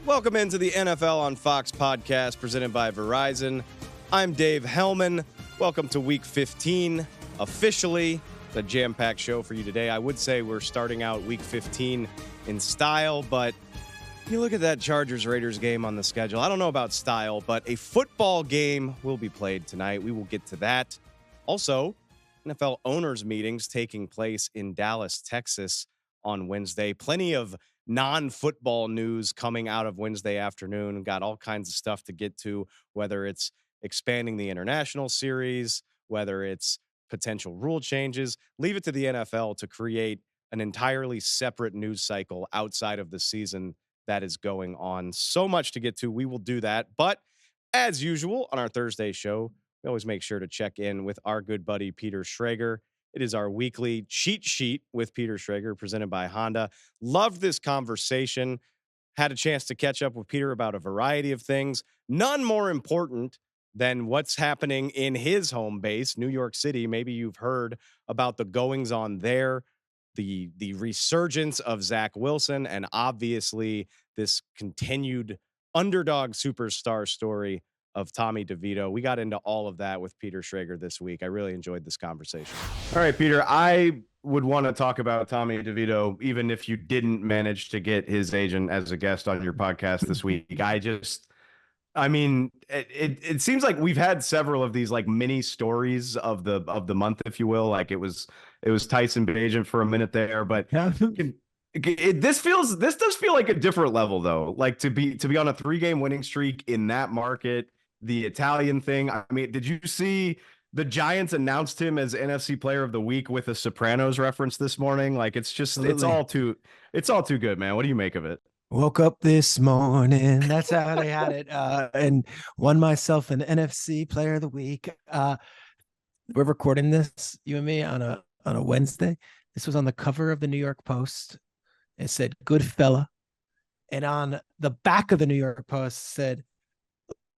Welcome into the NFL on Fox podcast presented by Verizon. I'm Dave Helman. Welcome to week 15, officially a jam-packed show for you today. I would say we're starting out week 15 in style, but you look at that Chargers-Raiders game on the schedule. I don't know about style, but a football game will be played tonight. We will get to that. Also, NFL owners meetings taking place in Dallas, Texas on Wednesday. Plenty of non-football news coming out of Wednesday afternoon. Got all kinds of stuff to get to, whether it's expanding the international series, whether it's potential rule changes. Leave it to the NFL to create an entirely separate news cycle outside of the season that is going on. So much to get to. We will do that. But as usual on our Thursday show, we always make sure to check in with our good buddy, Peter Schrager. It is our weekly cheat sheet with Peter Schrager presented by Honda. Loved this conversation. Had a chance to catch up with Peter about a variety of things. None more important than what's happening in his home base, New York City. Maybe you've heard about the goings on there, the resurgence of Zach Wilson, and obviously this continued underdog superstar story of Tommy DeVito. We got into all of that with Peter Schrager this week. I really enjoyed this conversation. All right, Peter, I would want to talk about Tommy DeVito, even if you didn't manage to get his agent as a guest on your podcast this week. It seems like we've had several of these like mini stories of the month, if you will. Like it was Tyson Bagent for a minute there, but this does feel like a different level though. Like to be on a 3-game winning streak in that market. The Italian thing. I mean, did you see the Giants announced him as NFC Player of the Week with a Sopranos reference this morning? Like, it's just, it's all too good, man. What do you make of it? Woke up this morning. That's how they had it. And won myself an NFC Player of the Week. We're recording this, you and me, on a Wednesday. This was on the cover of the New York Post. It said, "Good fella," and on the back of the New York Post said,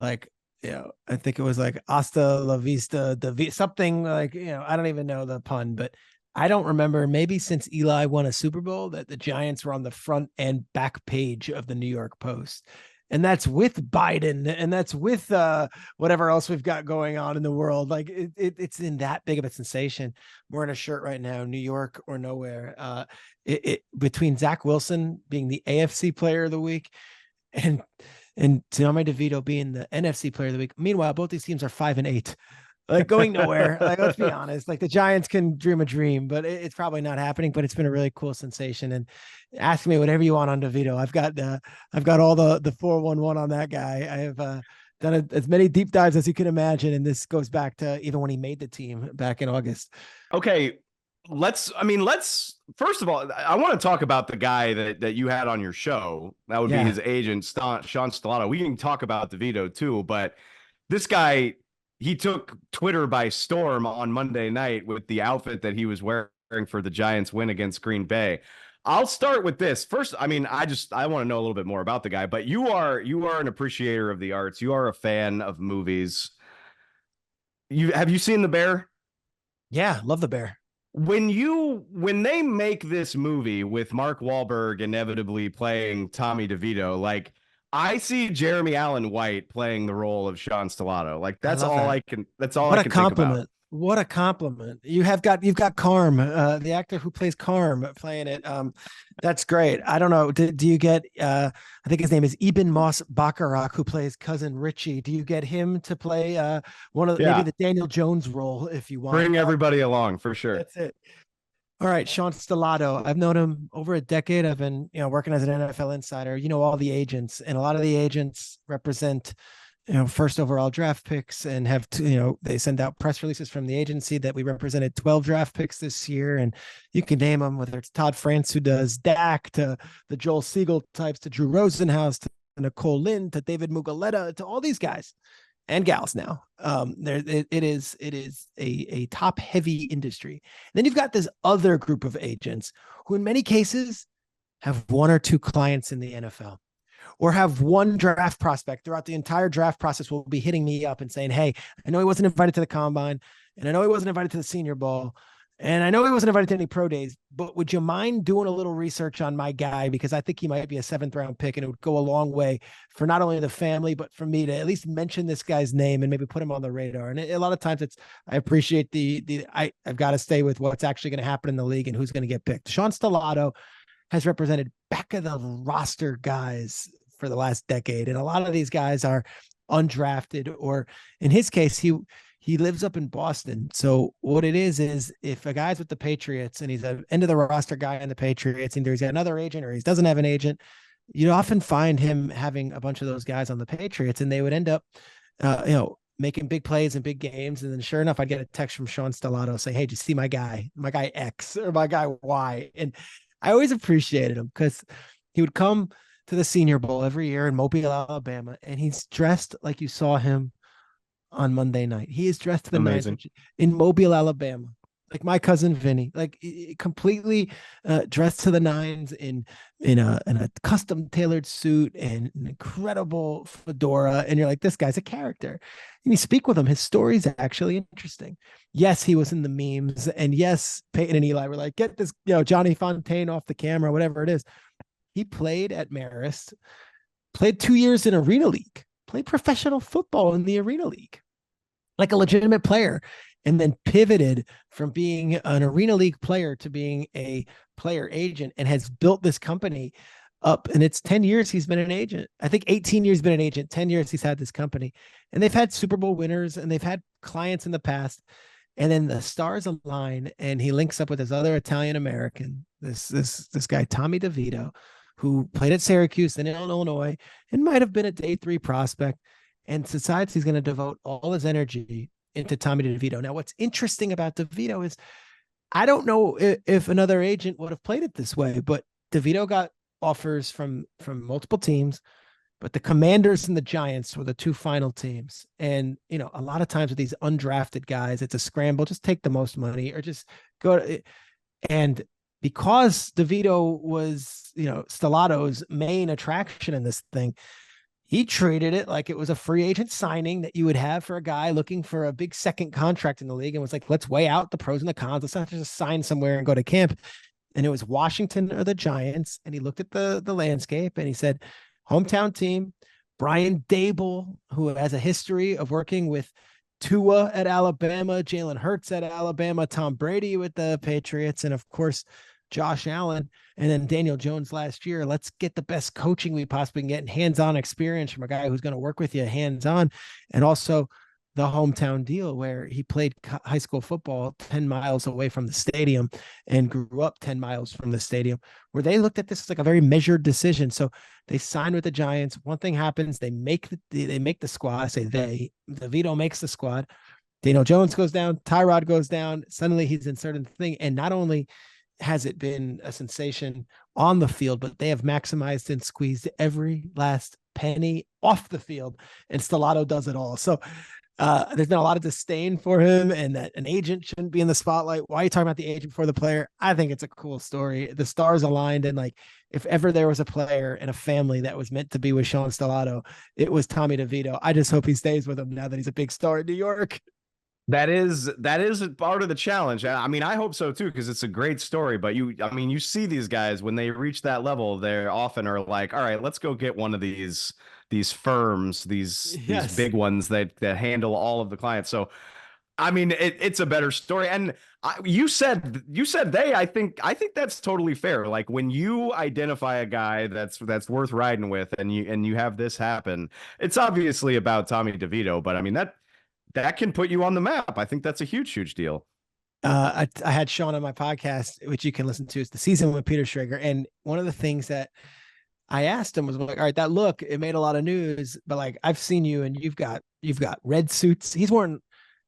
like, I think it was like "Hasta la vista," something like, I don't even know the pun, but I don't remember, maybe since Eli won a Super Bowl, that the Giants were on the front and back page of the New York Post. And that's with Biden, and that's with whatever else we've got going on in the world. Like it's in that big of a sensation. We're in a shirt right now, New York or nowhere. Between Zach Wilson being the AFC Player of the Week and Tommy DeVito being the NFC Player of the Week. Meanwhile, both these teams are 5-8, like going nowhere. Like, let's be honest. Like the Giants can dream a dream, but it's probably not happening. But it's been a really cool sensation. And ask me whatever you want on DeVito. I've got all the 411 on that guy. I have done as many deep dives as you can imagine, and this goes back to even when he made the team back in August. Okay. Let's first of all, I want to talk about the guy that you had on your show. That would be his agent, Sean Stellato. We can talk about DeVito too, but this guy, he took Twitter by storm on Monday night with the outfit that he was wearing for the Giants win against Green Bay. I'll start with this. First, I want to know a little bit more about the guy, but you are an appreciator of the arts. You are a fan of movies. Have you seen The Bear? Yeah, love The Bear. When they make this movie with Mark Wahlberg inevitably playing Tommy DeVito, like I see Jeremy Allen White playing the role of Sean Stellato. Like that's all I can think about. What a compliment. You've got Carm, the actor who plays Carm, playing it. That's great. I don't know. Do you get, I think his name is Eben Moss Bacharach, who plays cousin Richie. Do you get him to play maybe the Daniel Jones role if you want? Bring everybody along for sure. That's it. All right. Sean Stellato. I've known him over a decade. I've been, working as an NFL insider, all the agents, and a lot of the agents represent first overall draft picks and have to, they send out press releases from the agency that we represented 12 draft picks this year. And you can name them, whether it's Todd France, who does Dak, to the Joel Siegel types, to Drew Rosenhaus, to Nicole Lynn, to David Mugoleta, to all these guys and gals now. It is a top heavy industry. And then you've got this other group of agents who in many cases have one or two clients in the NFL, or have one draft prospect throughout the entire draft process will be hitting me up and saying, "Hey, I know he wasn't invited to the combine, and I know he wasn't invited to the Senior Bowl, And I know he wasn't invited to any pro days, but would you mind doing a little research on my guy? Because I think he might be a 7th-round pick, and it would go a long way for not only the family, but for me to at least mention this guy's name and maybe put him on the radar. And a lot of times I appreciate I've got to stay with what's actually going to happen in the league and who's going to get picked. Sean Stellato has represented back of the roster guys for the last decade. And a lot of these guys are undrafted, or in his case, he lives up in Boston. So what it is if a guy's with the Patriots and he's an end of the roster guy on the Patriots, either he's got another agent or he doesn't have an agent, you often find him having a bunch of those guys on the Patriots, and they would end up, making big plays in big games. And then sure enough, I'd get a text from Sean Stellato saying, "Hey, did you see my guy X or my guy Y?" And I always appreciated him because he would come to the Senior Bowl every year in Mobile, Alabama, and he's dressed like you saw him on Monday night. He is dressed to the nines in Mobile, Alabama, like my cousin Vinny, like completely dressed to the nines in a custom tailored suit and an incredible fedora. And you're like, this guy's a character. And you speak with him. His story's actually interesting. Yes, he was in the memes, and yes, Peyton and Eli were like, get this, Johnny Fontaine off the camera, whatever it is. He played at Marist, played 2 years in Arena League, played professional football in the Arena League, like a legitimate player, and then pivoted from being an Arena League player to being a player agent, and has built this company up. And it's 10 years he's been an agent. I think 18 years been an agent, 10 years he's had this company, and they've had Super Bowl winners and they've had clients in the past. And then the stars align, and he links up with this other Italian American, this guy, Tommy Devito, who played at Syracuse, then in Illinois, and might have been a day 3 prospect, and decides he's going to devote all his energy into Tommy DeVito. Now, what's interesting about DeVito is I don't know if another agent would have played it this way, but DeVito got offers from multiple teams, but the Commanders and the Giants were the 2 final teams. And, a lot of times with these undrafted guys, it's a scramble, just take the most money or just go. And because DeVito was, Stellato's main attraction in this thing, he treated it like it was a free agent signing that you would have for a guy looking for a big second contract in the league, and was like, let's weigh out the pros and the cons. Let's not just sign somewhere and go to camp. And it was Washington or the Giants. And he looked at the landscape and he said, hometown team, Brian Dable, who has a history of working with Tua at Alabama, Jalen Hurts at Alabama, Tom Brady with the Patriots, and of course, Josh Allen, and then Daniel Jones last year. Let's get the best coaching we possibly can get and hands-on experience from a guy who's going to work with you hands-on. And also the hometown deal where he played high school football 10 miles away from the stadium and grew up 10 miles from the stadium, where they looked at this as like a very measured decision. So they signed with the Giants. One thing happens, they make the squad. I say DeVito makes the squad. Daniel Jones goes down, Tyrod goes down. Suddenly he's inserted in the thing. And not only has it been a sensation on the field, but they have maximized and squeezed every last penny off the field. And Stellato does it all. So there's been a lot of disdain for him, and that an agent shouldn't be in the spotlight. Why are you talking about the agent before the player? I think it's a cool story. The stars aligned, and like, if ever there was a player in a family that was meant to be with Sean Stellato, it was Tommy DeVito. I just hope he stays with him now that he's a big star in New York. That is part of the challenge. I mean, I hope so too, because it's a great story. But you see these guys when they reach that level, they often are like, all right, let's go get one of these firms, these big ones that handle all of the clients. So, I mean, it's a better story. And you said they. I think that's totally fair. Like, when you identify a guy that's worth riding with, and you have this happen, it's obviously about Tommy DeVito. But I mean, that can put you on the map. I think that's a huge deal. I had Sean on my podcast, which you can listen to. It's The Season with Peter Schrager. And one of the things that I asked him was like, all right, that look, it made a lot of news, but like, I've seen you and you've got red suits. He's worn,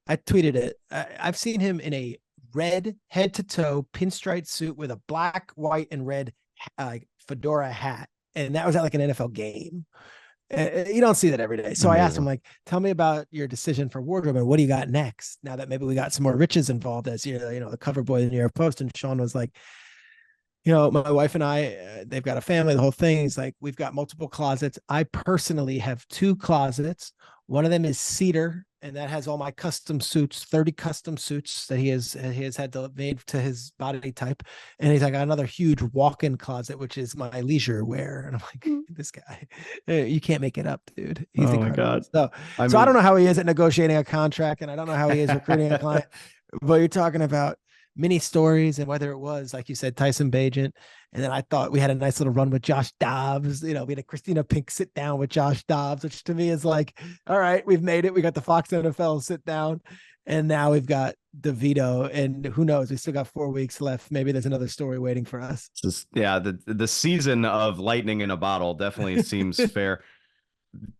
I tweeted it. I've seen him in a red head to toe pinstripe suit with a black, white, and red fedora hat. And that was at like an NFL game. You don't see that every day. So amazing. I asked him, like, tell me about your decision for wardrobe and what do you got next now that maybe we got some more riches involved as the cover boy of the New York Post. And Sean was like, my wife and I, they've got a family, the whole thing. He's like, we've got multiple closets. I personally have 2 closets. One of them is cedar, and that has all my custom suits, 30 custom suits that he has had to made to his body type. And he's like, got another huge walk-in closet, which is my leisure wear. And I'm like, this guy, you can't make it up, dude. He's incredible. So I don't know how he is at negotiating a contract, and I don't know how he is recruiting a client, but you're talking about mini stories, and whether it was, like you said, Tyson Bagent. And then I thought we had a nice little run with Josh Dobbs. We had a Christina Pink sit down with Josh Dobbs, which to me is like, all right, we've made it. We got the Fox NFL sit down. And now we've got Devito, and who knows? We still got 4 weeks left. Maybe there's another story waiting for us. The season of lightning in a bottle definitely seems fair.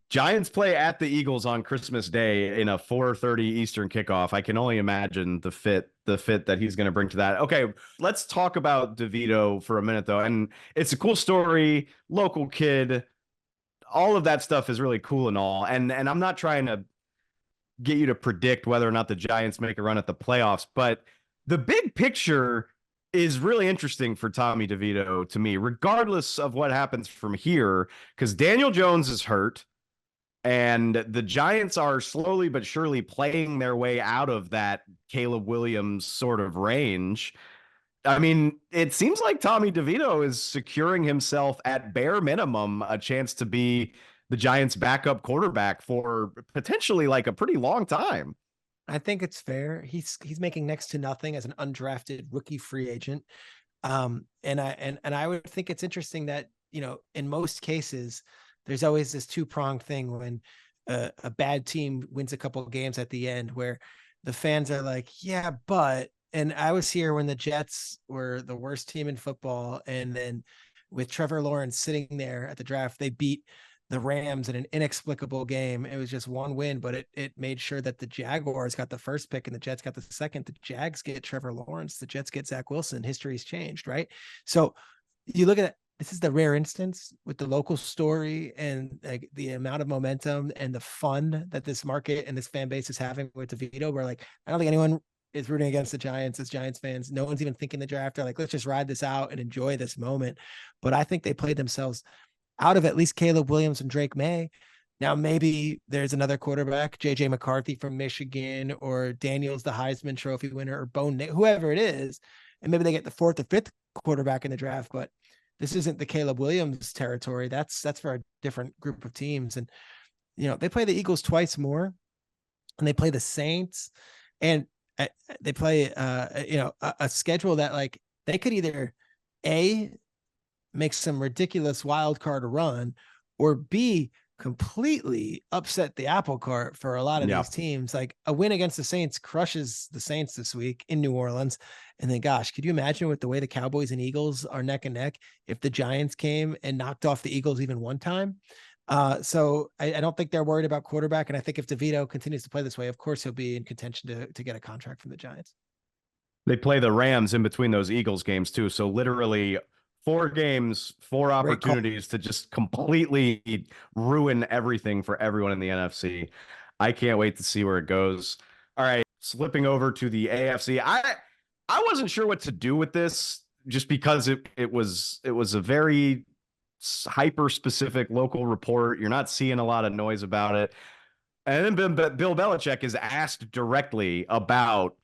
Giants play at the Eagles on Christmas Day in a 4:30 Eastern kickoff. I can only imagine the fit that he's going to bring to that. Okay, let's talk about Devito for a minute, though. And it's a cool story, local kid. All of that stuff is really cool and all. And I'm not trying to get you to predict whether or not the Giants make a run at the playoffs, but the big picture is really interesting for Tommy DeVito to me, regardless of what happens from here, because Daniel Jones is hurt. And the Giants are slowly but surely playing their way out of that Caleb Williams sort of range. I mean, it seems like Tommy DeVito is securing himself at bare minimum a chance to be the Giants' backup quarterback for potentially like a pretty long time. I think it's fair. He's making next to nothing as an undrafted rookie free agent. And I would think it's interesting that, in most cases, there's always this two-pronged thing when a bad team wins a couple of games at the end where the fans are like, yeah, but, and I was here when the Jets were the worst team in football. And then with Trevor Lawrence sitting there at the draft, they beat the Rams in an inexplicable game. It was just one win, but it made sure that the Jaguars got the first pick and the Jets got the second. The Jags get Trevor Lawrence, the Jets get Zach Wilson. History's changed, right? So you look at it, this is the rare instance with the local story and like the amount of momentum and the fun that this market and this fan base is having with DeVito. Where like, I don't think anyone is rooting against the Giants as Giants fans. No one's even thinking the draft. They're like, let's just ride this out and enjoy this moment. But I think they played themselves out of at least Caleb Williams and Drake May. Now, maybe there's another quarterback, JJ McCarthy from Michigan, or Daniels, the Heisman Trophy winner, or whoever it is. And maybe they get the fourth or fifth quarterback in the draft, but this isn't the Caleb Williams territory. That's for a different group of teams. And, they play the Eagles twice more, and they play the Saints, and they play, a schedule that like they could either make some ridiculous wild card run, or B, completely upset the apple cart for a lot of these teams. Like a win against the Saints crushes the Saints this week in New Orleans. And then, gosh, could you imagine with the way the Cowboys and Eagles are neck and neck if the Giants came and knocked off the Eagles even one time? So I don't think they're worried about quarterback. And I think if DeVito continues to play this way, of course, he'll be in contention to get a contract from the Giants. They play the Rams in between those Eagles games too. So literally 4 games, 4 opportunities to just completely ruin everything for everyone in the NFC. I can't wait to see where it goes. All right, slipping over to the AFC. I wasn't sure what to do with this just because it was a very hyper specific local report. You're not seeing a lot of noise about it. And then Bill Belichick is asked directly about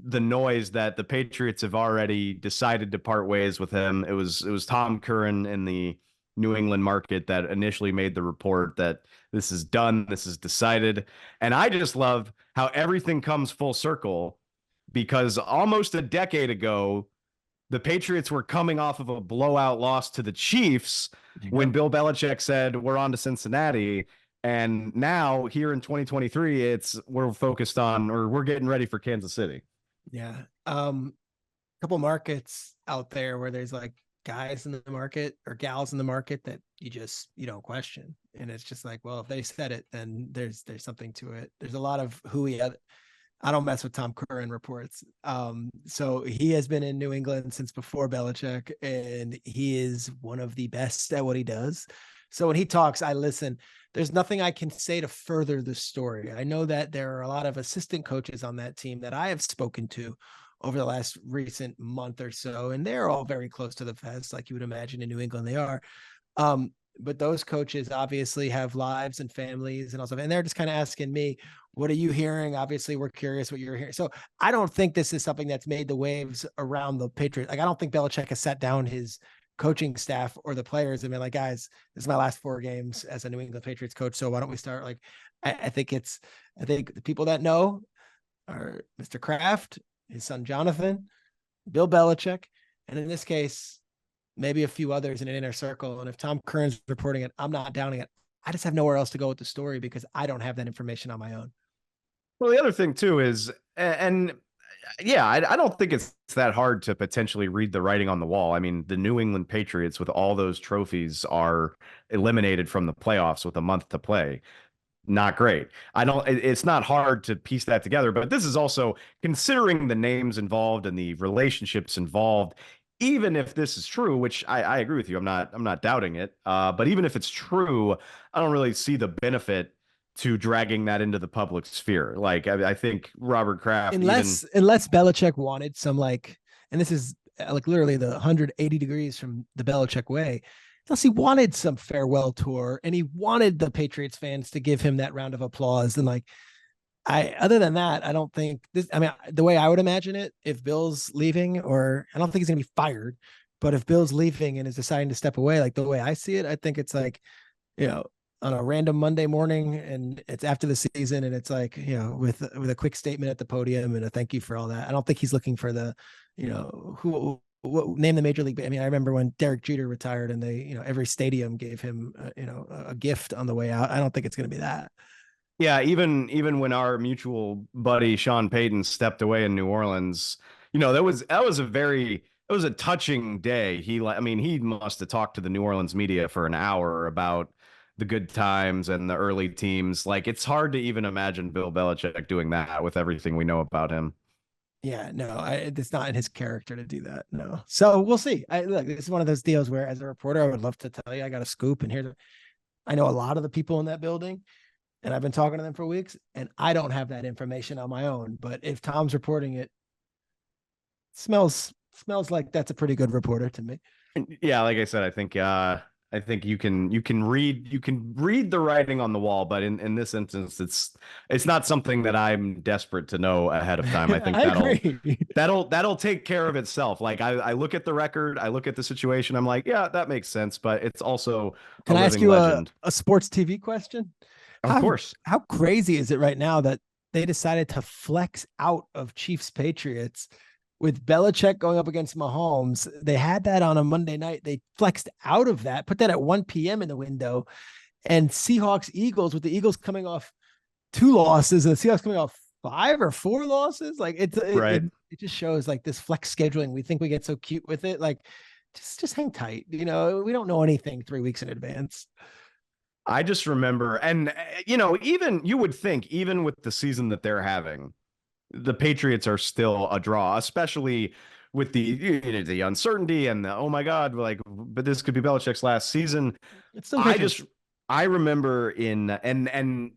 the noise that the Patriots have already decided to part ways with him. It was Tom Curran in the New England market that initially made the report that this is done, this is decided. And I just love how everything comes full circle, because almost a decade ago, the Patriots were coming off of a blowout loss to the Chiefs when Bill Belichick said, we're on to Cincinnati. And now here in 2023, we're focused on, or we're getting ready for Kansas City. Yeah. Couple markets out there where there's like guys in the market or gals in the market that you don't question. And it's just like, well, if they said it, then there's something to it. There's a lot of I don't mess with Tom Curran reports. So he has been in New England since before Belichick, and he is one of the best at what he does. So when he talks, I listen. There's nothing I can say to further the story. I know that there are a lot of assistant coaches on that team that I have spoken to over the last recent month or so, and they're all very close to the vest, like you would imagine in New England they are. but those coaches obviously have lives and families and also, and they're just kind of asking me, what are you hearing? Obviously, we're curious what you're hearing. So I don't think this is something that's made the waves around the Patriots. Like, I don't think Belichick has sat down his coaching staff or the players and been like, guys, this is my last 4 games as a New England Patriots coach. So why don't we start? Like, I think the people that know are Mr. Kraft, his son, Jonathan, Bill Belichick, and in this case, maybe a few others in an inner circle. And if Tom Curran's reporting it, I'm not downing it. I just have nowhere else to go with the story because I don't have that information on my own. Well, the other thing too is, and yeah, I don't think it's that hard to potentially read the writing on the wall. I mean, the New England Patriots with all those trophies are eliminated from the playoffs with a month to play. Not great. It's not hard to piece that together, but this is also considering the names involved and the relationships involved. Even if this is true, which I agree with you, I'm not doubting it. But even if it's true, I don't really see the benefit to dragging that into the public sphere. Like, I think Robert Kraft, unless Belichick wanted some, like, and this is like literally the 180 degrees from the Belichick way. Unless he wanted some farewell tour and he wanted the Patriots fans to give him that round of applause. And like, other than that, I don't think this, I mean, the way I would imagine it, if Bill's leaving, or I don't think he's going to be fired, but if Bill's leaving and is deciding to step away, like the way I see it, I think it's like, on a random Monday morning and it's after the season and it's like, with a quick statement at the podium and a thank you for all that. I don't think he's looking for the, name the major league. I mean, I remember when Derek Jeter retired and they, every stadium gave him, a gift on the way out. I don't think it's going to be that. Yeah, even when our mutual buddy Sean Payton stepped away in New Orleans, that was a touching day. He must have talked to the New Orleans media for an hour about the good times and the early teams. Like, it's hard to even imagine Bill Belichick doing that with everything we know about him. Yeah, no, it's not in his character to do that. No. So we'll see. Look, this is one of those deals where as a reporter, I would love to tell you, I got a scoop and I know a lot of the people in that building and I've been talking to them for weeks and I don't have that information on my own, but if Tom's reporting it, smells like that's a pretty good reporter to me. Yeah. Like I said, I think you can read the writing on the wall, but in this instance, it's not something that I'm desperate to know ahead of time. I think that'll take care of itself. Like, I look at the record, I look at the situation, I'm like, yeah, that makes sense, but it's also Can I ask you a sports TV question? Of course. How crazy is it right now that they decided to flex out of Chiefs Patriots? With Belichick going up against Mahomes, they had that on a Monday night. They flexed out of that, put that at 1 p.m. in the window, and Seahawks Eagles, with the Eagles coming off 2 losses and the Seahawks coming off 5 or 4 losses. Like, it just shows like this flex scheduling. We think we get so cute with it. Like, just hang tight. We don't know anything 3 weeks in advance. I just remember, and even you would think, even with the season that they're having, the Patriots are still a draw, especially with the uncertainty and the, oh my God, like, but this could be Belichick's last season. I remember and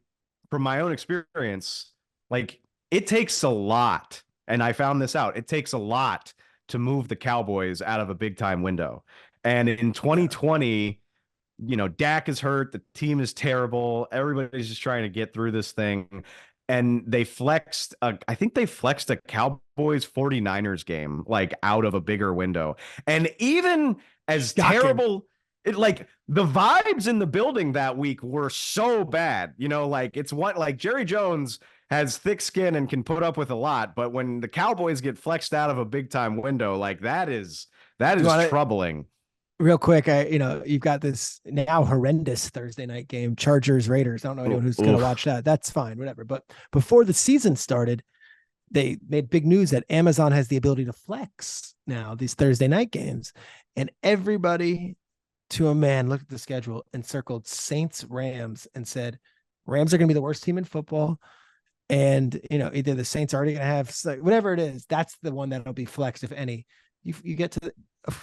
from my own experience, like, it takes a lot. And I found this out. It takes a lot to move the Cowboys out of a big time window. And in 2020, Dak is hurt. The team is terrible. Everybody's just trying to get through this thing. And they flexed, I think they flexed a Cowboys 49ers game, like, out of a bigger window. And even as terrible, like, the vibes in the building that week were so bad, like, it's like Jerry Jones has thick skin and can put up with a lot. But when the Cowboys get flexed out of a big time window, like, that is troubling. Real quick, you've got this now horrendous Thursday night game, Chargers Raiders. I don't know anyone who's going to watch that. That's fine, whatever. But before the season started, they made big news that Amazon has the ability to flex now these Thursday night games, and everybody to a man looked at the schedule and circled Saints Rams and said Rams are going to be the worst team in football. And either the Saints are already going to have, whatever it is, that's the one that'll be flexed, if any. You get to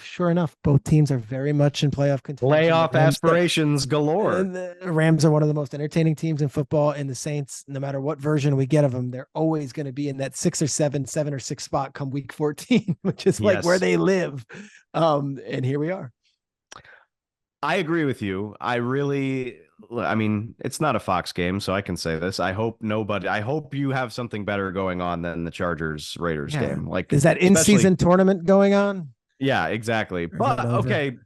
sure enough, both teams are very much in playoff contention. Playoff aspirations galore. The Rams are one of the most entertaining teams in football, and the Saints, no matter what version we get of them, they're always going to be in that 6 or 7 or 6 spot come week 14, which is like where they live. And here we are. I agree with you. I mean, it's not a Fox game, so I can say this. I hope you have something better going on than the Chargers Raiders Yeah. game. Like, Is that especially, in-season tournament going on? yeah, exactly. Or is that But over? okay,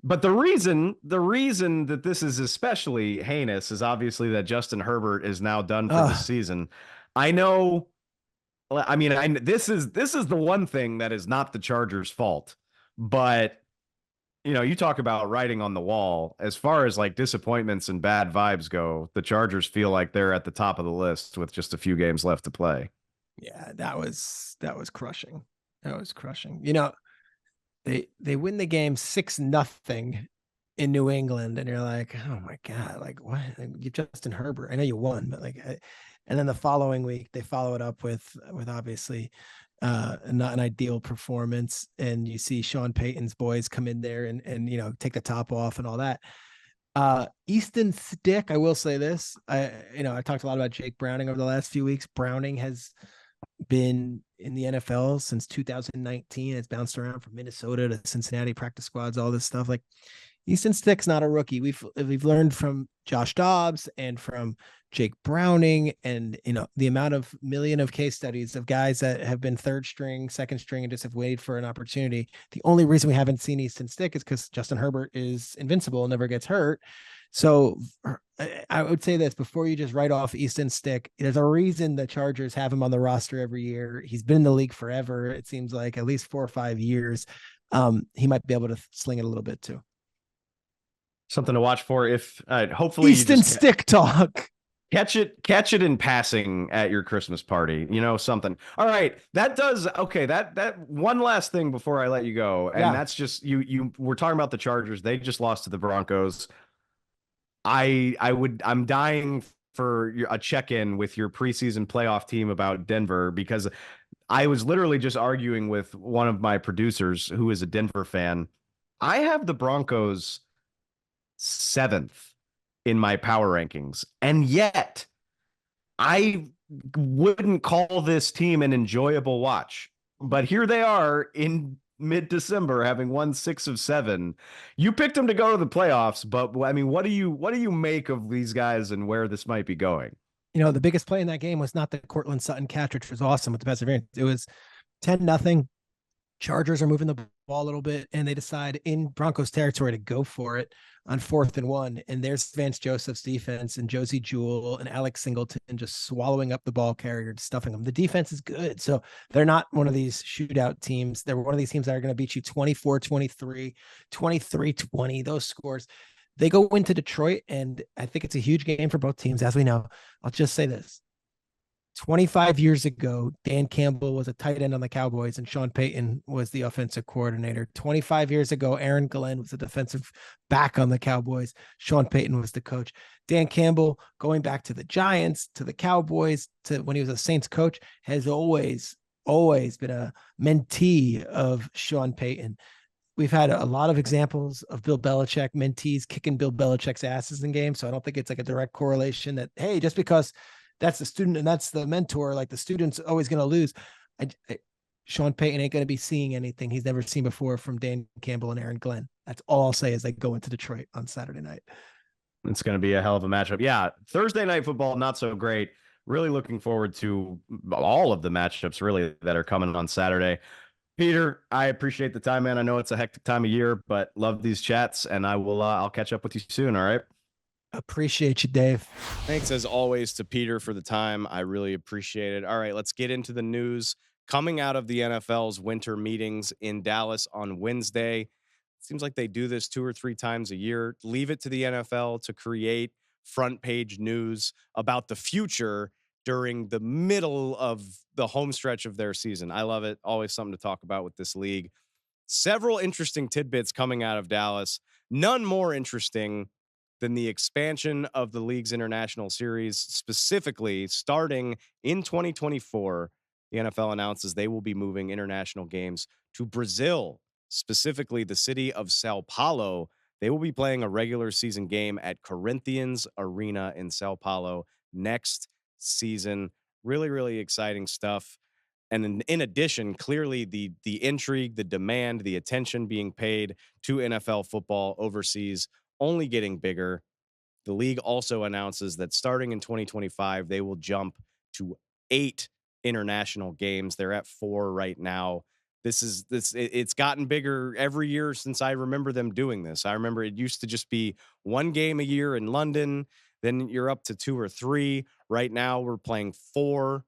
but the reason that this is especially heinous is obviously that Justin Herbert is now done for the Oh, season. I know. I mean, this is the one thing that is not the Chargers' fault, but you talk about writing on the wall. As far as like disappointments and bad vibes go, the Chargers feel like they're at the top of the list with just a few games left to play. yeah, that was crushing. That was crushing. They win the game 6-0 in New England, and you're like, oh my God, like what? Like, you Justin Herbert. I know you won, but and then the following week they follow it up with obviously not an ideal performance, and you see Sean Payton's boys come in there and take the top off and all that. Easton Stick, I will say this. I talked a lot about Jake Browning over the last few weeks. Browning has been in the NFL since 2019. It's bounced around from Minnesota to Cincinnati practice squads, all this stuff. Like, Easton Stick's not a rookie. We've learned from Josh Dobbs and from Jake Browning, and the amount of million of case studies of guys that have been third string, second string, and just have waited for an opportunity. The only reason we haven't seen Easton Stick is because Justin Herbert is invincible and never gets hurt. So I would say this before you just write off Easton Stick. There's a reason the Chargers have him on the roster every year. He's been in the league forever. It seems like at least 4 or 5 years. He might be able to sling it a little bit too. Something to watch for if hopefully Easton you just Stick talk. catch it in passing at your Christmas party, something. All right, that does okay. That one last thing before I let you go, and that's just you. We're talking about the Chargers. They just lost to the Broncos. I'm dying for a check-in with your preseason playoff team about Denver, because I was literally just arguing with one of my producers who is a Denver fan. I have the Broncos 7th in my power rankings, and yet I wouldn't call this team an enjoyable watch. But here they are in mid-December, having won 6 of 7. You picked them to go to the playoffs, but I mean, what do you make of these guys and where this might be going? The biggest play in that game was not the Cortland Sutton catch, which was awesome with the perseverance. It was 10-0. Chargers are moving the ball a little bit, and they decide in Broncos territory to go for it on 4th and 1. And there's Vance Joseph's defense and Josie Jewell and Alex Singleton just swallowing up the ball carrier, stuffing them. The defense is good. So they're not one of these shootout teams. They're one of these teams that are going to beat you 24-23, 23-20, those scores. They go into Detroit, and I think it's a huge game for both teams, as we know. I'll just say this. 25 years ago, Dan Campbell was a tight end on the Cowboys and Sean Payton was the offensive coordinator. 25 years ago, Aaron Glenn was a defensive back on the Cowboys. Sean Payton was the coach. Dan Campbell, going back to the Giants, to the Cowboys, to when he was a Saints coach, has always been a mentee of Sean Payton. We've had a lot of examples of Bill Belichick mentees kicking Bill Belichick's asses in games. So I don't think it's like a direct correlation that, hey, just because that's the student and that's the mentor, like the student's always going to lose. Sean Payton ain't going to be seeing anything he's never seen before from Dan Campbell and Aaron Glenn. That's all I'll say as they go into Detroit on Saturday night. It's going to be a hell of a matchup. Yeah, Thursday night football, not so great. Really looking forward to all of the matchups really that are coming on Saturday. Peter, I appreciate the time, man. I know it's a hectic time of year, but love these chats, and I'll catch up with you soon. All right. Appreciate you, Dave. Thanks as always to Peter for the time. I really appreciate it. All right, let's get into the news coming out of the NFL's winter meetings in Dallas on Wednesday. It seems like they do this 2 or 3 times a year. Leave it to the NFL to create front page news about the future during the middle of the home stretch of their season. I love it. Always something to talk about with this league. Several interesting tidbits coming out of Dallas. None more interesting than the expansion of the league's international series, specifically starting in 2024. The NFL announces they will be moving international games to Brazil, specifically the city of Sao Paulo. They will be playing a regular season game at Corinthians Arena in Sao Paulo next season. Really, really exciting stuff. And in addition, clearly the intrigue, the demand, the attention being paid to NFL football overseas only getting bigger. The league also announces that starting in 2025, they will jump to 8 international games. They're at 4 right now. It's gotten bigger every year since I remember them doing this. I remember it used to just be 1 game a year in London, then you're up to 2 or 3. Right now we're playing 4.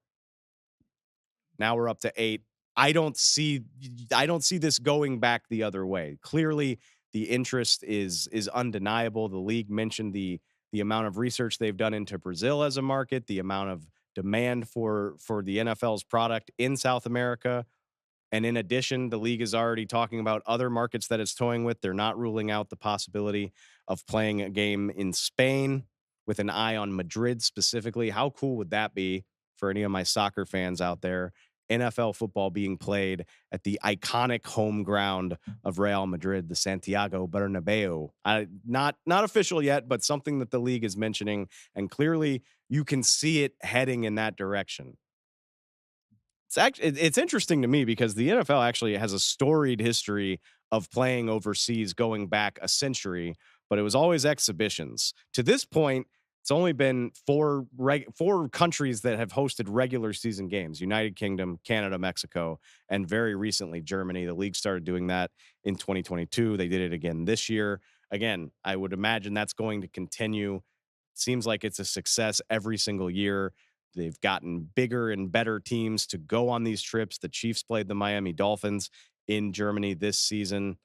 Now we're up to 8. I don't see this going back the other way. Clearly, the interest is undeniable. The league mentioned the amount of research they've done into Brazil as a market, the amount of demand for the NFL's product in South America. And in addition, the league is already talking about other markets that it's toying with. They're not ruling out the possibility of playing a game in Spain with an eye on Madrid specifically. How cool would that be for any of my soccer fans out there? NFL football being played at the iconic home ground of Real Madrid, the Santiago Bernabeu. Not official yet, but something that the league is mentioning, and clearly you can see it heading in that direction. It's interesting to me because the NFL actually has a storied history of playing overseas going back a century, but it was always exhibitions. To this point, it's only been four countries that have hosted regular season games: United Kingdom, Canada, Mexico, and very recently Germany. The league started doing that in 2022. They did it again this year. Again, I would imagine that's going to continue. Seems like it's a success every single year. They've gotten bigger and better teams to go on these trips. The Chiefs played the Miami Dolphins in Germany this season.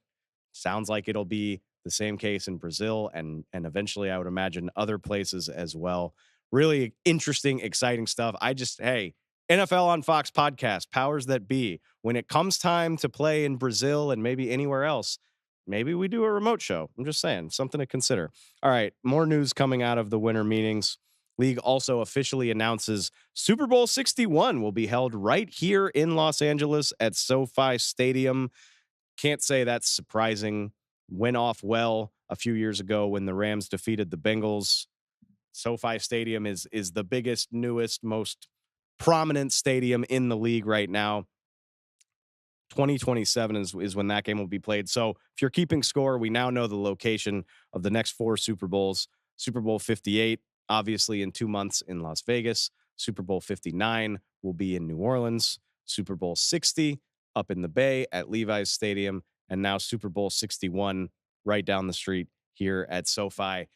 Sounds like it'll be the same case in Brazil and eventually I would imagine other places as well. Really interesting, exciting stuff. Hey, NFL on Fox podcast, powers that be. When it comes time to play in Brazil and maybe anywhere else, maybe we do a remote show. I'm just saying, something to consider. All right, more news coming out of the winter meetings. League also officially announces Super Bowl 61 will be held right here in Los Angeles at SoFi Stadium. Can't say that's surprising. Went off well a few years ago when the Rams defeated the Bengals. SoFi Stadium is the biggest, newest, most prominent stadium in the league right now. 2027 is when that game will be played. So if you're keeping score, we now know the location of the next 4 Super Bowls. Super Bowl 58, obviously in 2 months in Las Vegas. Super Bowl 59 will be in New Orleans. Super Bowl 60 up in the Bay at Levi's Stadium. And now Super Bowl 61 right down the street here at SoFi.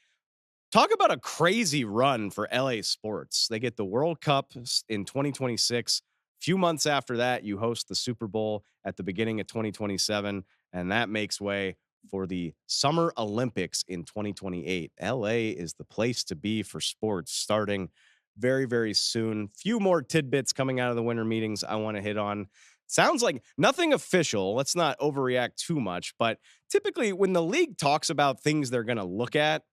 Talk about a crazy run for LA sports. They get the World Cup in 2026. Few months after that, you host the Super Bowl at the beginning of 2027, and that makes way for the Summer Olympics in 2028. LA is the place to be for sports starting very, very soon. Few more tidbits coming out of the winter meetings I want to hit on. Sounds like nothing official. Let's not overreact too much, but typically when the league talks about things they're going to look at,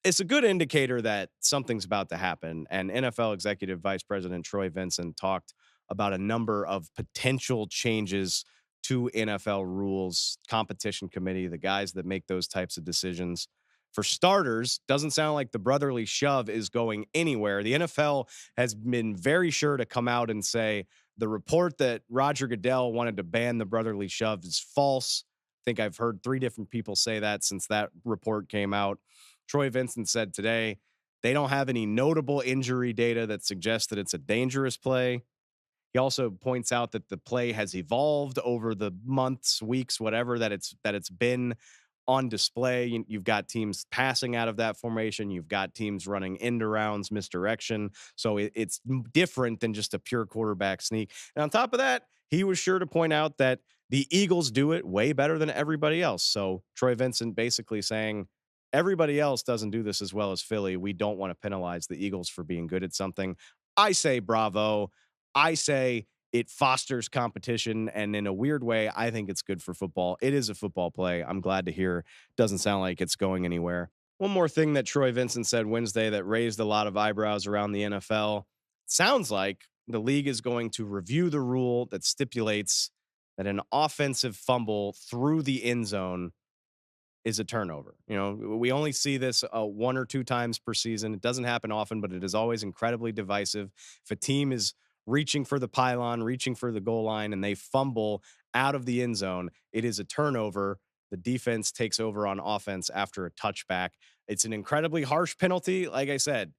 it's a good indicator that something's about to happen. And NFL Executive Vice President Troy Vincent talked about a number of potential changes to NFL rules, competition committee, the guys that make those types of decisions. For starters, doesn't sound like the brotherly shove is going anywhere. The NFL has been very sure to come out and say the report that Roger Goodell wanted to ban the brotherly shove is false. I think I've heard 3 different people say that since that report came out. Troy Vincent said today they don't have any notable injury data that suggests that it's a dangerous play. He also points out that the play has evolved over the months, weeks, whatever that it's been on display. You've got teams passing out of that formation. You've got teams running end arounds, misdirection. So it's different than just a pure quarterback sneak. And on top of that, he was sure to point out that the Eagles do it way better than everybody else. So Troy Vincent basically saying, everybody else doesn't do this as well as Philly. We don't want to penalize the Eagles for being good at something. I say bravo. I say it fosters competition. And in a weird way, I think it's good for football. It is a football play. I'm glad to hear. Doesn't sound like it's going anywhere. One more thing that Troy Vincent said Wednesday that raised a lot of eyebrows around the NFL. Sounds like the league is going to review the rule that stipulates that an offensive fumble through the end zone is a turnover. You know, we only see this 1 or 2 times per season. It doesn't happen often, but it is always incredibly divisive. If a team is reaching for the pylon, reaching for the goal line, and they fumble out of the end zone, it is a turnover. The defense takes over on offense after a touchback. It's an incredibly harsh penalty. Like I said,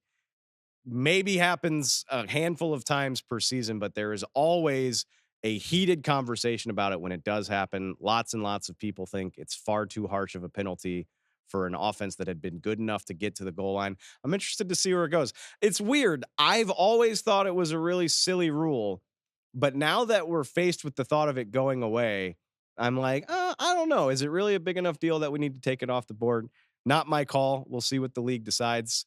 maybe happens a handful of times per season, but there is always a heated conversation about it when it does happen. Lots and lots of people think it's far too harsh of a penalty for an offense that had been good enough to get to the goal line. I'm interested to see where it goes. It's weird. I've always thought it was a really silly rule, but now that we're faced with the thought of it going away, I'm like, I don't know. Is it really a big enough deal that we need to take it off the board? Not my call. We'll see what the league decides.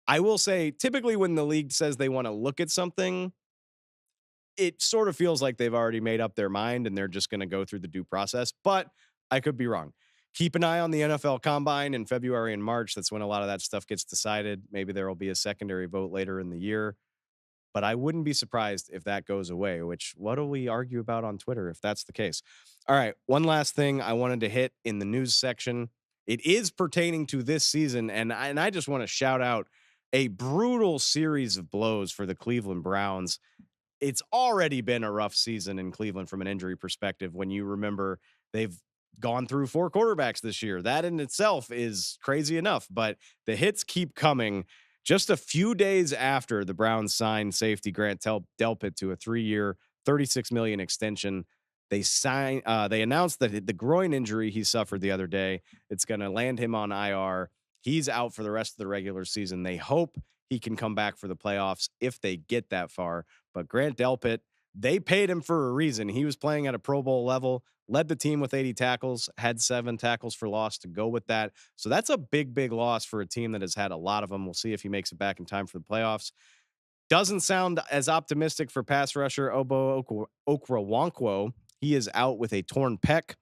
I will say, typically when the league says they want to look at something, it sort of feels like they've already made up their mind and they're just going to go through the due process, but I could be wrong. Keep an eye on the NFL Combine in February and March. That's when a lot of that stuff gets decided. Maybe there will be a secondary vote later in the year, but I wouldn't be surprised if that goes away, which what do we argue about on Twitter if that's the case? All right, one last thing I wanted to hit in the news section. It is pertaining to this season, and I just want to shout out a brutal series of blows for the Cleveland Browns. It's already been a rough season in Cleveland from an injury perspective. When you remember they've gone through 4 quarterbacks this year, that in itself is crazy enough, but the hits keep coming. Just a few days after the Browns signed safety Grant Delpit to a 3-year, $36 million extension, they announced that the groin injury he suffered the other day, it's going to land him on IR. He's out for the rest of the regular season. They hope he can come back for the playoffs if they get that far. But Grant Delpit, they paid him for a reason. He was playing at a Pro Bowl level, led the team with 80 tackles, had 7 tackles for loss to go with that. So that's a big, big loss for a team that has had a lot of them. We'll see if he makes it back in time for the playoffs. Doesn't sound as optimistic for pass rusher Obo Okoronkwo. He is out with a torn pec.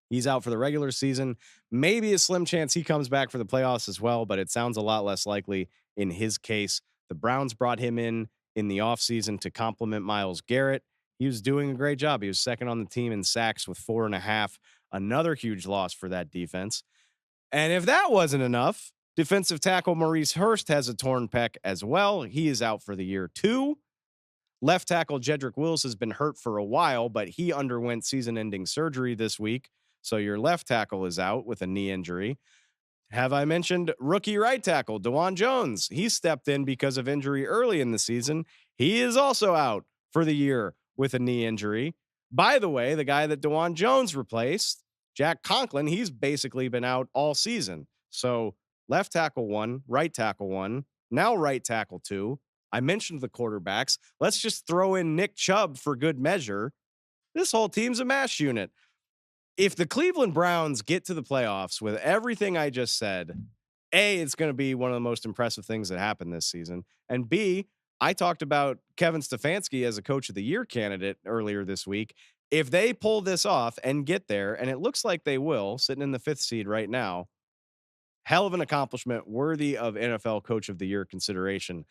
He's out for the regular season. Maybe a slim chance he comes back for the playoffs as well, but it sounds a lot less likely in his case. The Browns brought him in the offseason to complement Myles Garrett. He was doing a great job. He was second on the team in sacks with 4.5. Another huge loss for that defense. And if that wasn't enough, defensive tackle Maurice Hurst has a torn pec as well. He is out for the year too. Left tackle Jedrick Wills has been hurt for a while, but he underwent season-ending surgery this week. So your left tackle is out with a knee injury. Have I mentioned rookie right tackle DeJuan Jones? He stepped in because of injury early in the season. He is also out for the year with a knee injury. By the way, the guy that DeJuan Jones replaced, Jack Conklin, he's basically been out all season. So left tackle 1, right tackle 1, now right tackle 2. I mentioned the quarterbacks. Let's just throw in Nick Chubb for good measure. This whole team's a mash unit. If the Cleveland Browns get to the playoffs with everything I just said, A, it's going to be one of the most impressive things that happened this season. And B, I talked about Kevin Stefanski as a coach of the year candidate earlier this week. If they pull this off and get there, and it looks like they will, sitting in the 5th seed right now, hell of an accomplishment worthy of NFL coach of the year consideration.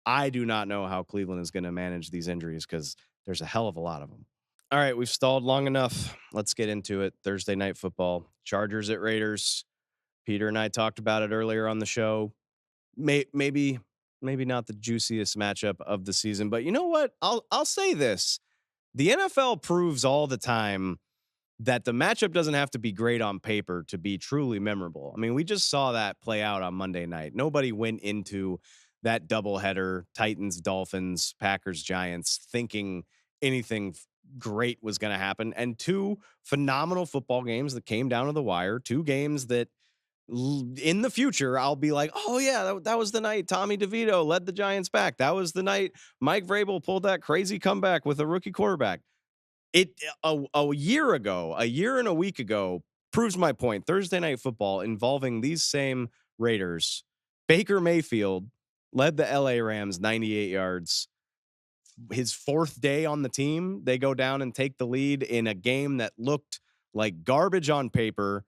I do not know how Cleveland is going to manage these injuries because there's a hell of a lot of them. All right, we've stalled long enough. Let's get into it. Thursday night football, Chargers at Raiders. Peter and I talked about it earlier on the show. Maybe not the juiciest matchup of the season, but you know what? I'll say this. The NFL proves all the time that the matchup doesn't have to be great on paper to be truly memorable. I mean, we just saw that play out on Monday night. Nobody went into that doubleheader, Titans, Dolphins, Packers, Giants, thinking anything great was going to happen. And 2 phenomenal football games that came down to the wire, 2 games that in the future, I'll be like, oh yeah, that was the night Tommy DeVito led the Giants back. That was the night Mike Vrabel pulled that crazy comeback with a rookie quarterback. A year and a week ago proves my point. Thursday night football involving these same Raiders. Baker Mayfield led the LA Rams 98 yards. His 4th day on the team, they go down and take the lead in a game that looked like garbage on paper,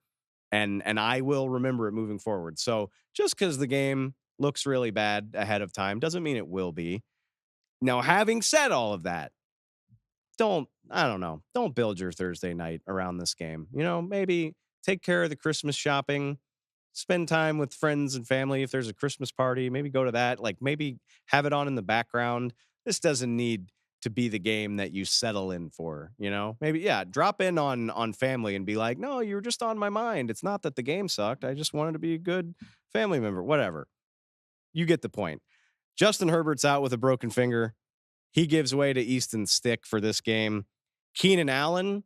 and I will remember it moving forward. So just because the game looks really bad ahead of time doesn't mean it will be. Now, having said all of that, don't build your Thursday night around this game. You know, maybe take care of the Christmas shopping, spend time with friends and family. If there's a Christmas party, maybe go to that, like maybe have it on in the background. This doesn't need to be the game that you settle in for, maybe, yeah, drop in on family and be like, no, you were just on my mind. It's not that the game sucked. I just wanted to be a good family member, whatever. You get the point. Justin Herbert's out with a broken finger. He gives way to Easton Stick for this game. Keenan Allen,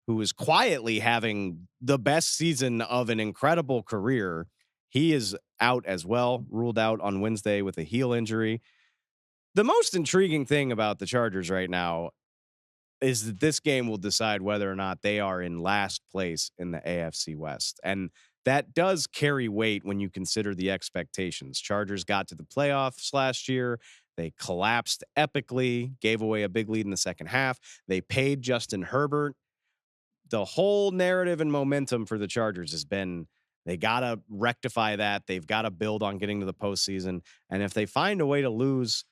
who is quietly having the best season of an incredible career, he is out as well, ruled out on Wednesday with a heel injury. The most intriguing thing about the Chargers right now is that this game will decide whether or not they are in last place in the AFC West. And that does carry weight when you consider the expectations. Chargers got to the playoffs last year. They collapsed epically, gave away a big lead in the second half. They paid Justin Herbert. The whole narrative and momentum for the Chargers has been they got to rectify that. They've got to build on getting to the postseason. And if they find a way to lose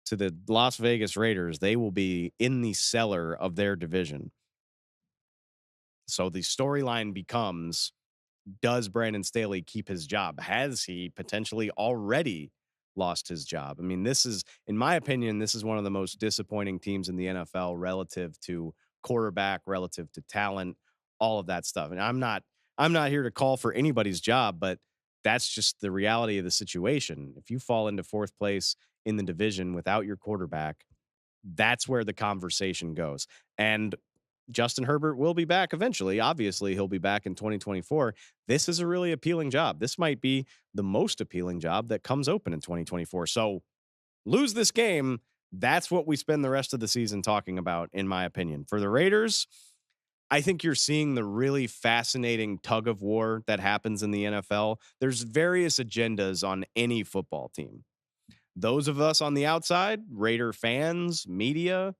to the Las Vegas Raiders, they will be in the cellar of their division. So the storyline becomes, does Brandon Staley keep his job? Has he potentially already lost his job? I mean, this is, in my opinion, this is one of the most disappointing teams in the NFL relative to quarterback, relative to talent, all of that stuff. And I'm not here to call for anybody's job, but that's just the reality of the situation. If you fall into fourth place in the division without your quarterback, that's where the conversation goes. And Justin Herbert will be back eventually. Obviously, he'll be back in 2024. This is a really appealing job. This might be the most appealing job that comes open in 2024. So lose this game. That's what we spend the rest of the season talking about, in my opinion. For the Raiders, I think you're seeing the really fascinating tug of war that happens in the NFL. There's various agendas on any football team. Those of us on the outside, Raider fans, media,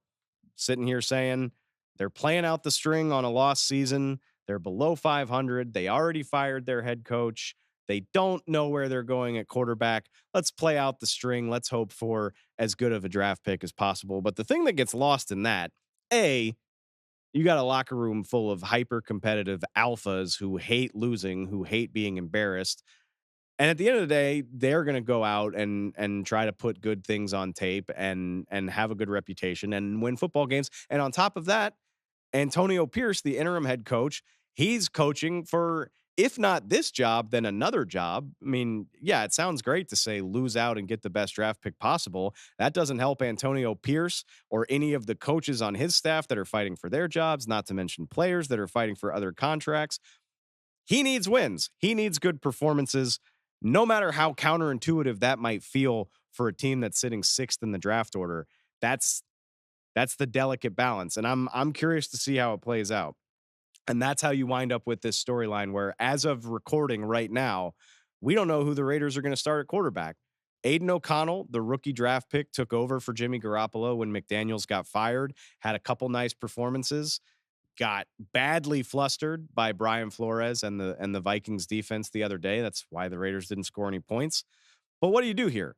sitting here saying they're playing out the string on a lost season. They're below 500. They already fired their head coach. They don't know where they're going at quarterback. Let's play out the string. Let's hope for as good of a draft pick as possible. But the thing that gets lost in that, you got a locker room full of hyper-competitive alphas who hate losing, who hate being embarrassed. And at the end of the day, they're going to go out and try to put good things on tape and have a good reputation and win football games. And on top of that, Antonio Pierce, the interim head coach, he's coaching for, if not this job, then another job. I mean, yeah, it sounds great to say lose out and get the best draft pick possible. That doesn't help Antonio Pierce or any of the coaches on his staff that are fighting for their jobs, not to mention players that are fighting for other contracts. He needs wins. He needs good performances, no matter how counterintuitive that might feel for a team that's sitting sixth in the draft order. That's the delicate balance. And I'm curious to see how it plays out. And that's how you wind up with this storyline where, as of recording right now, we don't know who the Raiders are going to start at quarterback. Aiden O'Connell, the rookie draft pick, took over for Jimmy Garoppolo when McDaniels got fired, had a couple nice performances, got badly flustered by Brian Flores and the Vikings defense the other day. That's why the Raiders didn't score any points. But what do you do here?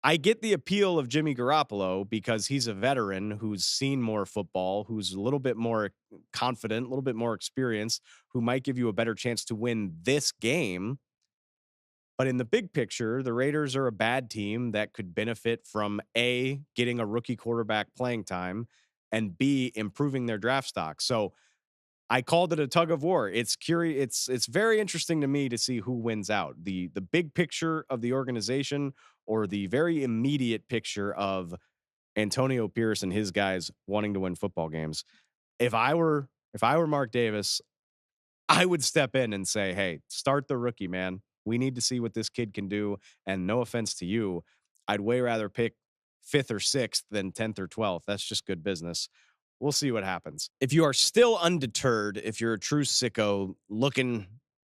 I get the appeal of Jimmy Garoppolo because he's a veteran who's seen more football, who's a little bit more confident, a little bit more experienced, who might give you a better chance to win this game. But in the big picture, the Raiders are a bad team that could benefit from A, getting a rookie quarterback playing time, and B, improving their draft stock. So I called it a tug of war. It's curious. It's very interesting to me to see who wins out. The big picture of the organization or the very immediate picture of Antonio Pierce and his guys wanting to win football games. If I were Mark Davis, I would step in and say, hey, start the rookie, man. We need to see what this kid can do. And no offense to you, I'd way rather pick 5th or 6th than 10th or 12th. That's just good business. We'll see what happens. If you are still undeterred, if you're a true sicko looking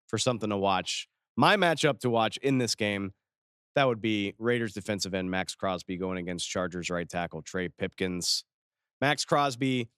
for something to watch, my matchup to watch in this game, that would be Raiders defensive end Max Crosby going against Chargers right tackle Trey Pipkins. Max Crosby,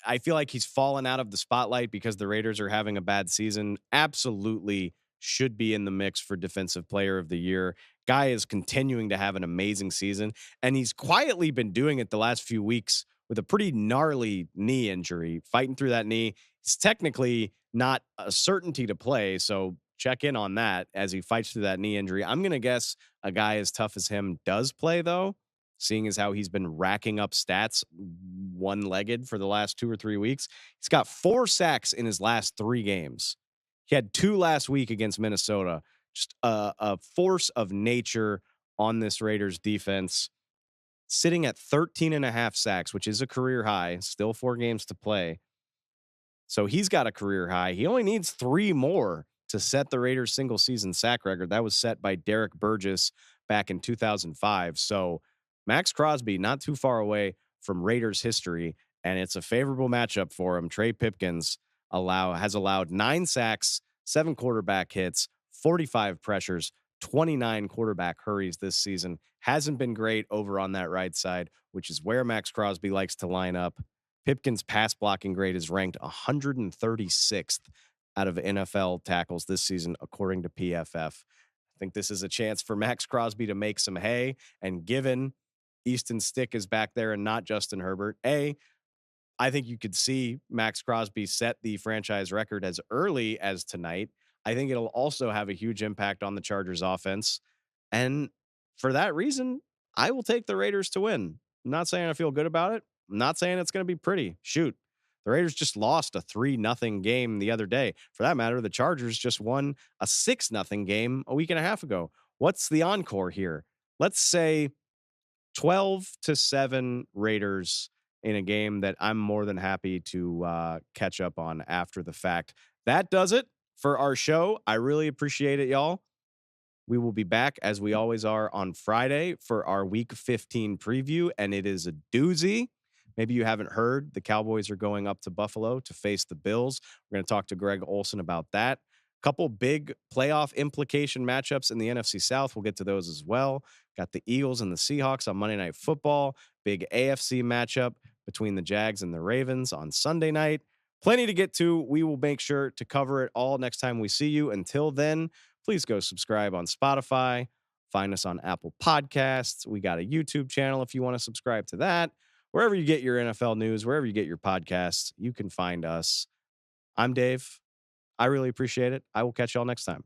I feel like he's fallen out of the spotlight because the Raiders are having a bad season. Absolutely should be in the mix for Defensive Player of the Year. Guy is continuing to have an amazing season, and he's quietly been doing it the last few weeks with a pretty gnarly knee injury, fighting through that knee. It's technically not a certainty to play, so check in on that as he fights through that knee injury. I'm going to guess a guy as tough as him does play, though. seeing as how he's been racking up stats one-legged for the last 2 or 3 weeks. He's got 4 sacks in his last 3 games. He had 2 last week against Minnesota. Just a force of nature on this Raiders defense, sitting at 13.5 sacks, which is a career high, still 4 games to play. So he's got a career high. He only needs 3 more to set the Raiders single season sack record. That was set by Derek Burgess back in 2005. So Max Crosby, not too far away from Raiders history, and it's a favorable matchup for him. Trey Pipkins has allowed 9 sacks, 7 quarterback hits, 45 pressures, 29 quarterback hurries this season. Hasn't been great over on that right side, which is where Max Crosby likes to line up. Pipkins' pass blocking grade is ranked 136th out of NFL tackles this season, according to PFF. I think this is a chance for Max Crosby to make some hay. And given Easton Stick is back there and not Justin Herbert, I think you could see Max Crosby set the franchise record as early as tonight. I think it'll also have a huge impact on the Chargers offense. And for that reason, I will take the Raiders to win. I'm not saying I feel good about it. I'm not saying it's going to be pretty. Shoot. The Raiders just lost a 3-0 game the other day. For that matter, the Chargers just won a 6-0 game a week and a half ago. What's the encore here? Let's say 12-7 Raiders in a game that I'm more than happy to catch up on after the fact. That does it for our show. I really appreciate it, y'all. We will be back, as we always are, on Friday for our Week 15 preview, and it is a doozy. Maybe you haven't heard, the Cowboys are going up to Buffalo to face the Bills. We're going to talk to Greg Olson about that. Couple big playoff implication matchups in the NFC South. We'll get to those as well. Got the Eagles and the Seahawks on Monday Night Football. Big AFC matchup between the Jags and the Ravens on Sunday night. Plenty to get to. We will make sure to cover it all next time we see you. Until then, please go subscribe on Spotify. Find us on Apple Podcasts. We got a YouTube channel if you want to subscribe to that. Wherever you get your NFL news, wherever you get your podcasts, you can find us. I'm Dave. I really appreciate it. I will catch y'all next time.